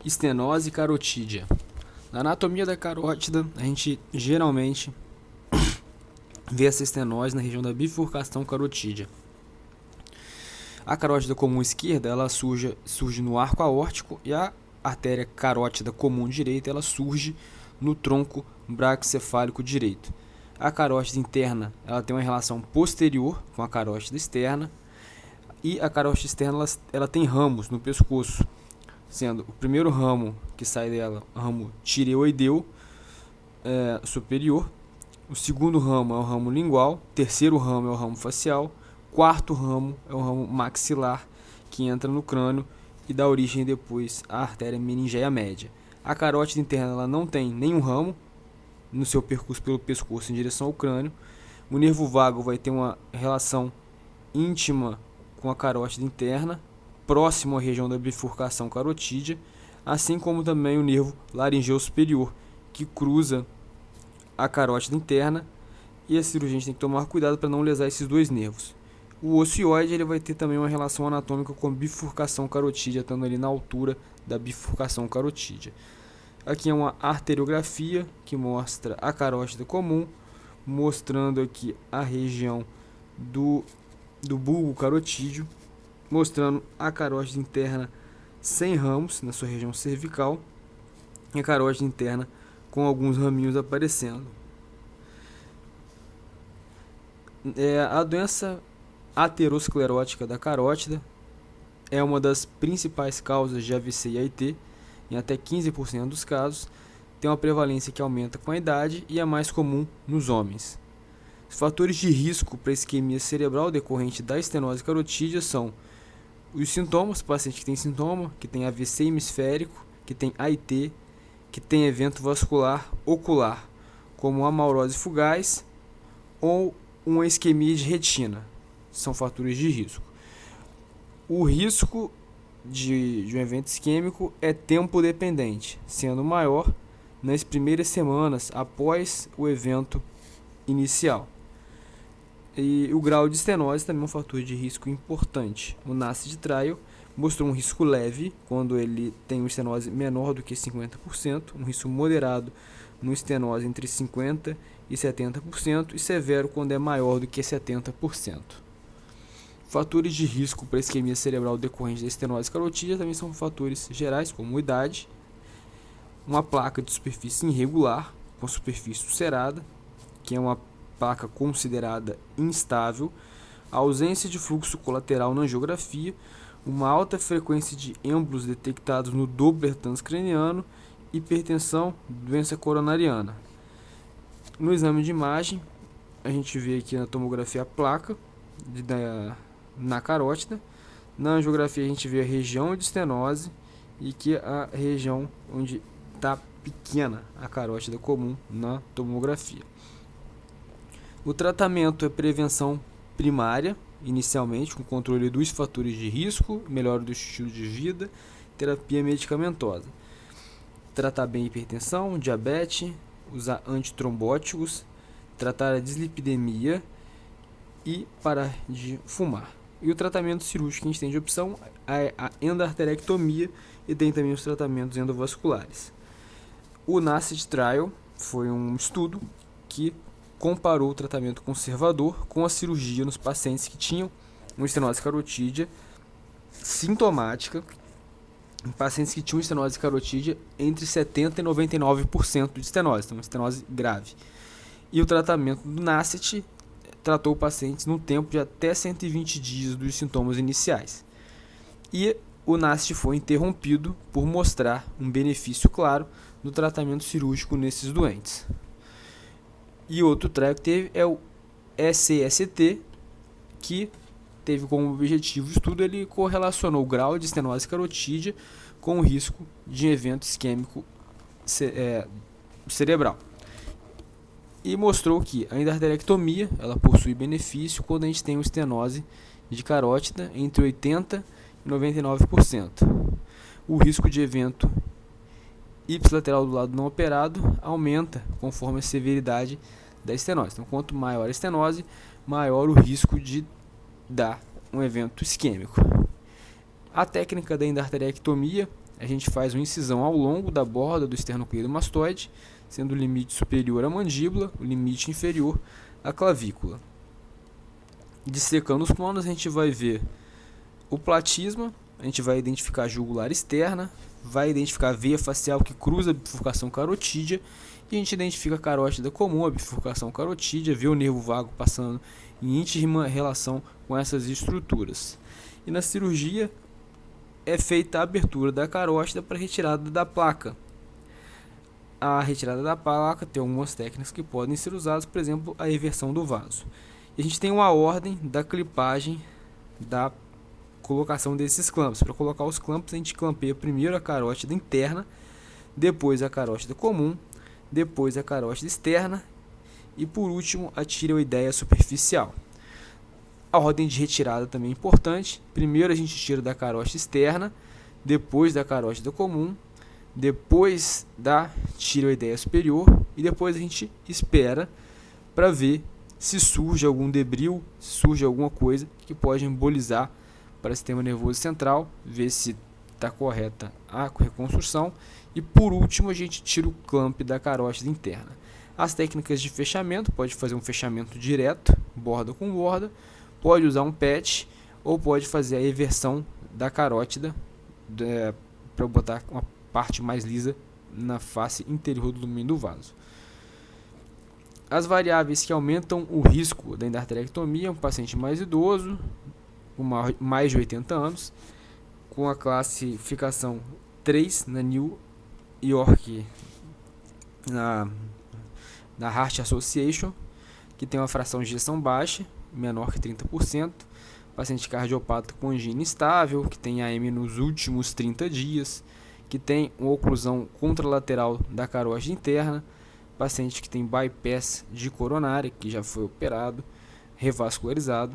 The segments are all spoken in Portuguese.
Estenose carotídea. Na anatomia da carótida, a gente geralmente vê essa estenose na região da bifurcação carotídea. A carótida comum esquerda, ela surge no arco aórtico, e a artéria carótida comum direita, ela surge no tronco braquiocefálico direito. A carótida interna, ela tem uma relação posterior com a carótida externa, e a carótida externa ela tem ramos no pescoço, sendo o primeiro ramo que sai dela o ramo tireoideu superior, o segundo ramo é o ramo lingual, o terceiro ramo é o ramo facial, quarto ramo é o ramo maxilar, que entra no crânio e dá origem depois à artéria meningeia média. A carótida interna ela não tem nenhum ramo no seu percurso pelo pescoço em direção ao crânio. O nervo vago vai ter uma relação íntima com a carótida interna, próximo à região da bifurcação carotídea, assim como também o nervo laringeu superior, que cruza a carótida interna, e a cirurgiã tem que tomar cuidado para não lesar esses dois nervos. O ocioide ele vai ter também uma relação anatômica com a bifurcação carotídea, estando ali na altura da bifurcação carotídea. Aqui é uma arteriografia que mostra a carótida comum, mostrando aqui a região do bulbo carotídeo, mostrando a carótida interna sem ramos na sua região cervical e a carótida interna com alguns raminhos aparecendo. A doença aterosclerótica da carótida é uma das principais causas de AVC e AIT, em até 15% dos casos, tem uma prevalência que aumenta com a idade e é mais comum nos homens. Os fatores de risco para isquemia cerebral decorrente da estenose carotídea são os sintomas: paciente que tem sintoma, que tem AVC hemisférico, que tem AIT, que tem evento vascular ocular, como amaurose fugaz ou uma isquemia de retina, são fatores de risco. O risco de um evento isquêmico é tempo dependente, sendo maior nas primeiras semanas após o evento inicial. E o grau de estenose também é um fator de risco importante. O NACID Trial mostrou um risco leve quando ele tem uma estenose menor do que 50%, um risco moderado no estenose entre 50% e 70%, e severo quando é maior do que 70%. Fatores de risco para isquemia cerebral decorrente da estenose carotídea também são fatores gerais, como idade, uma placa de superfície irregular, com superfície ulcerada, que é uma placa considerada instável, a ausência de fluxo colateral na angiografia, uma alta frequência de êmbolos detectados no Doppler transcraniano, hipertensão, doença coronariana. No exame de imagem, a gente vê aqui na tomografia a placa na carótida. Na angiografia a gente vê a região de estenose e que a região onde está pequena a carótida comum na tomografia. O tratamento é prevenção primária, inicialmente com controle dos fatores de risco, melhora do estilo de vida, terapia medicamentosa. Tratar bem a hipertensão, diabetes, usar antitrombóticos, tratar a dislipidemia e parar de fumar. E o tratamento cirúrgico que a gente tem de opção é a endarterectomia, e tem também os tratamentos endovasculares. O NACID Trial foi um estudo que comparou o tratamento conservador com a cirurgia nos pacientes que tinham uma estenose carotídea sintomática, em pacientes que tinham estenose carotídea entre 70% e 99% de estenose, então uma estenose grave. E o tratamento do NACID tratou pacientes no tempo de até 120 dias dos sintomas iniciais. E o NACID foi interrompido por mostrar um benefício claro no tratamento cirúrgico nesses doentes. E outro trial que teve é o ECST, que teve como objetivo de estudo, ele correlacionou o grau de estenose carotídea com o risco de evento isquêmico cerebral. E mostrou que a endarterectomia ela possui benefício quando a gente tem uma estenose de carótida entre 80% e 99%. O risco de evento ipsilateral do lado não operado aumenta conforme a severidade da estenose. Então, quanto maior a estenose, maior o risco de dar um evento isquêmico. A técnica da endarterectomia a gente faz uma incisão ao longo da borda do esternocleidomastoide, sendo o limite superior a mandíbula, o limite inferior a clavícula. Dissecando os planos, a gente vai ver o platisma, a gente vai identificar a jugular externa, vai identificar a veia facial que cruza a bifurcação carotídea, e a gente identifica a carótida comum, a bifurcação carotídea, vê o nervo vago passando em íntima relação com essas estruturas. E na cirurgia é feita a abertura da carótida para retirada da placa. A retirada da placa tem algumas técnicas que podem ser usadas, por exemplo, a eversão do vaso. E a gente tem uma ordem da clipagem da colocação desses clampos. Para colocar os clampos, a gente clampeia primeiro a carótida interna, depois a carótida comum, depois a carótida externa e por último a tireoideia superficial. A ordem de retirada também é importante. Primeiro a gente tira da carótida externa, depois da carótida comum, depois da tireoideia superior e depois a gente espera para ver se surge algum debril, se surge alguma coisa que pode embolizar para o sistema nervoso central, ver se está correta a reconstrução e por último a gente tira o clamp da carótida interna. As técnicas de fechamento, pode fazer um fechamento direto, borda com borda, pode usar um patch ou pode fazer a eversão da carótida para botar uma parte mais lisa na face interior do lumínio do vaso. As variáveis que aumentam o risco da endarterectomia é um paciente mais idoso, com mais de 80 anos, com a classificação 3 na New York, na Heart Association, que tem uma fração de ejeção baixa, menor que 30%, paciente cardiopata com angina estável, que tem AM nos últimos 30 dias, que tem uma oclusão contralateral da carótida interna, paciente que tem bypass de coronária, que já foi operado, revascularizado,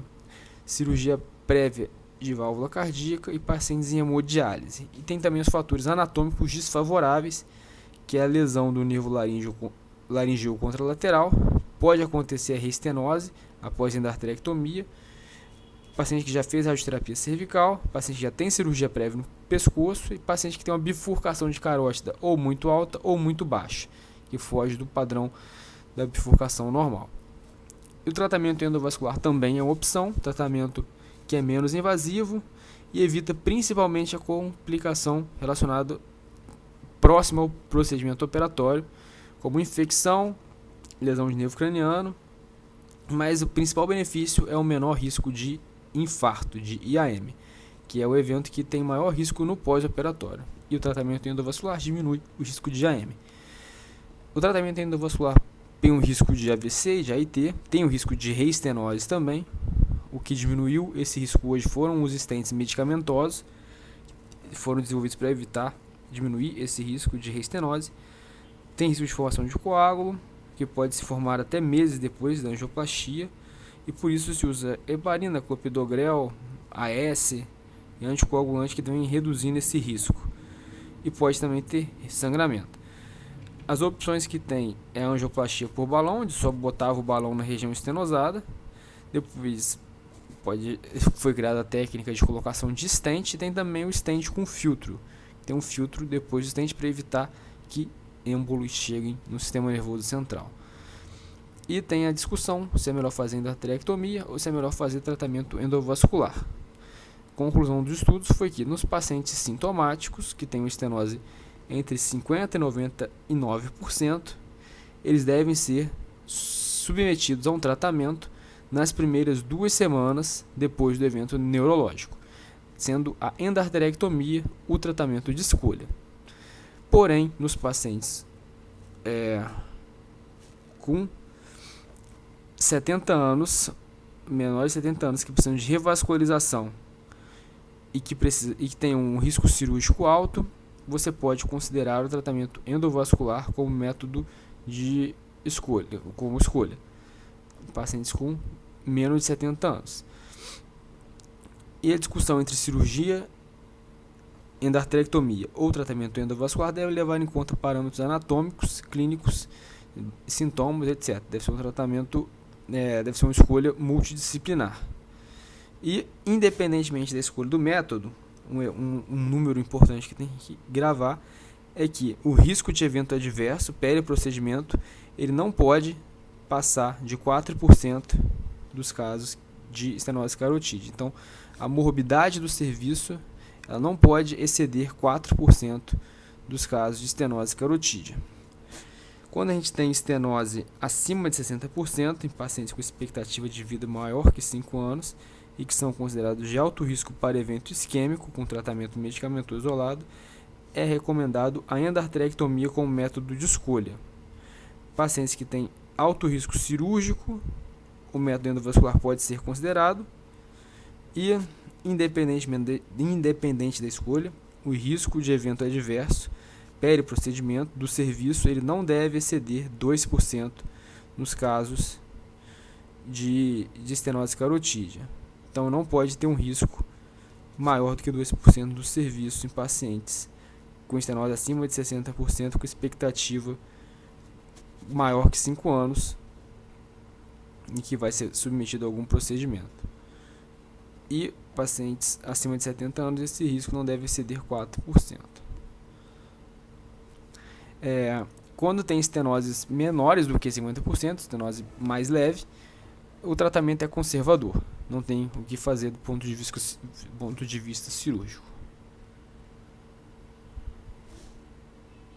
cirurgia prévia de válvula cardíaca e pacientes em hemodiálise. E tem também os fatores anatômicos desfavoráveis, que é a lesão do nervo laríngeo contralateral, pode acontecer a reestenose após endarterectomia, paciente que já fez radioterapia cervical, paciente que já tem cirurgia prévia no pescoço e paciente que tem uma bifurcação de carótida ou muito alta ou muito baixa, que foge do padrão da bifurcação normal. E o tratamento endovascular também é uma opção, tratamento que é menos invasivo e evita principalmente a complicação relacionada próxima ao procedimento operatório, como infecção, lesão de nervo craniano, mas o principal benefício é o menor risco de infarto, de IAM, que é o evento que tem maior risco no pós-operatório. E o tratamento endovascular diminui o risco de IAM. O tratamento endovascular tem um risco de AVC e de AIT, tem o risco de reestenose também. O que diminuiu esse risco hoje foram os stents medicamentosos, que foram desenvolvidos para diminuir esse risco de reestenose. Tem risco de formação de coágulo, que pode se formar até meses depois da angioplastia, e por isso se usa heparina, clopidogrel, AS e anticoagulante que vem reduzindo esse risco. E pode também ter sangramento. As opções que tem é a angioplastia por balão, onde só botava o balão na região estenosada. Depois foi criada a técnica de colocação de stent, e tem também o stent com filtro. Tem um filtro depois do stent para evitar que êmbolos cheguem no sistema nervoso central. E tem a discussão se é melhor fazer endarterectomia ou se é melhor fazer tratamento endovascular. Conclusão dos estudos foi que nos pacientes sintomáticos, que têm uma estenose entre 50% e 99%, eles devem ser submetidos a um tratamento nas primeiras 2 semanas depois do evento neurológico, sendo a endarterectomia o tratamento de escolha. Porém, nos pacientes com 70 anos, menores de 70 anos, que precisam de revascularização e que tem um risco cirúrgico alto, você pode considerar o tratamento endovascular como método de escolha, pacientes com menos de 70 anos. E a discussão entre cirurgia, endarterectomia ou tratamento endovascular deve levar em conta parâmetros anatômicos, clínicos, sintomas, etc. Deve ser um tratamento, deve ser uma escolha multidisciplinar. E, independentemente da escolha do método, um número importante que tem que gravar é que o risco de evento adverso peri-procedimento ele não pode passar de 4% dos casos de estenose carotídea. Então, a morbidade do serviço ela não pode exceder 4% dos casos de estenose carotídea. Quando a gente tem estenose acima de 60%, em pacientes com expectativa de vida maior que 5 anos e que são considerados de alto risco para evento isquêmico com tratamento medicamentoso isolado, é recomendado a endarterectomia como método de escolha. Pacientes que têm alto risco cirúrgico, o método endovascular pode ser considerado e, independente da escolha, o risco de evento adverso peri-procedimento do serviço ele não deve exceder 2% nos casos de estenose carotídea. Então, não pode ter um risco maior do que 2% do serviço em pacientes com estenose acima de 60% com expectativa maior que 5 anos e que vai ser submetido a algum procedimento. E pacientes acima de 70 anos, esse risco não deve exceder 4%. Quando tem estenoses menores do que 50%, estenose mais leve, o tratamento é conservador, não tem o que fazer do ponto de vista cirúrgico.